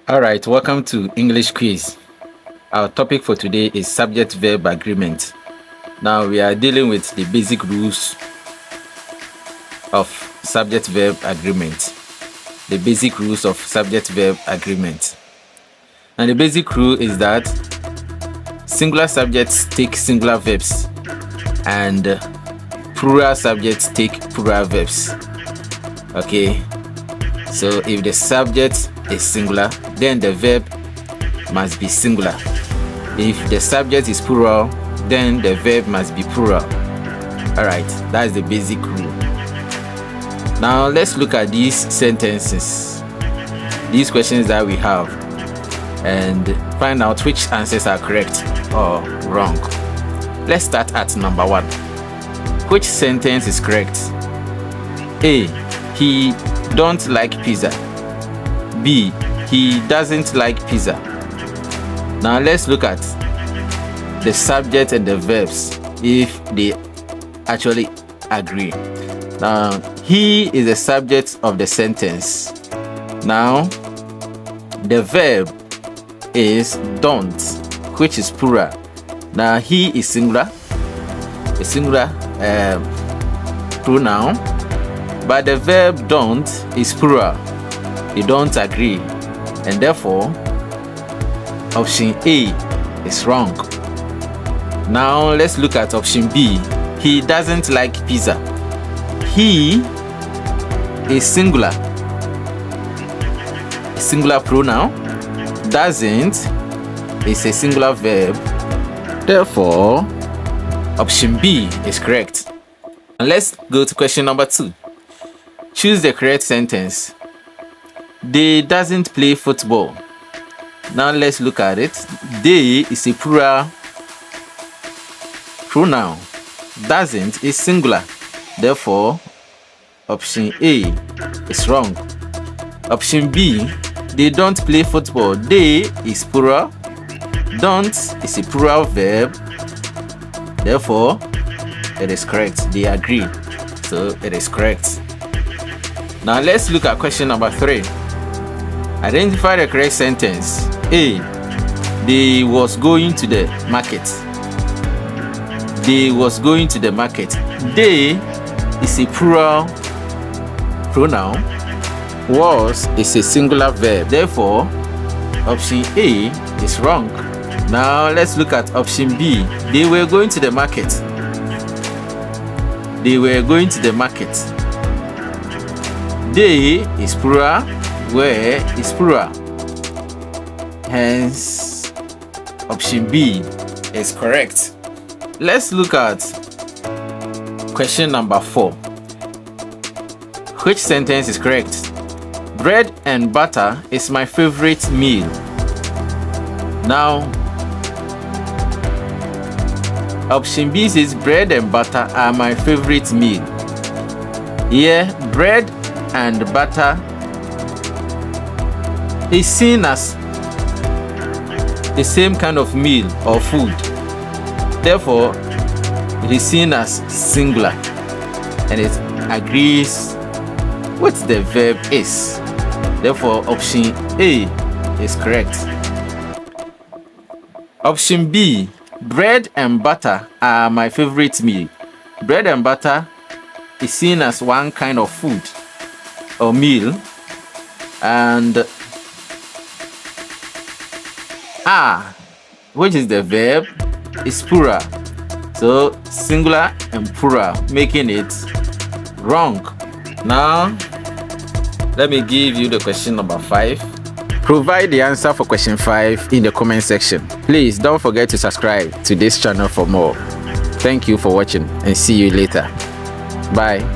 All right, welcome to English quiz. Our topic for today is subject-verb agreement. Now we are dealing with the basic rules of subject-verb agreement. The basic rules of subject-verb agreement. And the basic rule is that singular subjects take singular verbs and plural subjects take plural verbs. Okay, so if the subject is singular, then the verb must be singular. If the subject is plural, then the verb must be plural. Alright, that's the basic rule. Now let's look at these sentences, these questions that we have, and find out which answers are correct or wrong. Let's start at number 1. Which sentence is correct? A. He don't like pizza. B. He doesn't like pizza. Now let's look at the subject and the verbs if they actually agree. Now he is the subject of the sentence. Now the verb is don't, which is plural. Now he is singular, a singular pronoun, but the verb don't is plural. They don't agree, and therefore option A is wrong. Now let's look at option B. He doesn't like pizza. He is singular, a singular pronoun. Doesn't is a singular verb. Therefore option B is correct. And let's go to question number 2. Choose the correct sentence. They doesn't play football. Now let's look at it. They is a plural pronoun. Doesn't is singular. Therefore, option A is wrong. Option B, they don't play football. They is plural. Don't is a plural verb. Therefore, it is correct. They agree. So it is correct. Now let's look at question number 3. Identify the correct sentence. A. They was going to the market. They was going to the market. They is a plural pronoun. Was is a singular verb. Therefore, option A is wrong. Now let's look at option B. They were going to the market. They were going to the market. They is plural, were is plural. Hence, option B is correct. Let's look at question number 4. Which sentence is correct? Bread and butter is my favorite meal. Now, option B says bread and butter are my favorite meal. Here, bread and butter is seen as the same kind of meal or food. Therefore, it is seen as singular and it agrees with the verb is. Therefore, option A is correct. Option B, bread and butter are my favorite meal. Bread and butter is seen as one kind of food or meal, and are, which is the verb, is plural. So singular and plural, making it wrong. Now let me give you the question number 5. Provide the answer for question 5 in the comment section. Please don't forget to subscribe to this channel for more. Thank you for watching and see you later. Bye.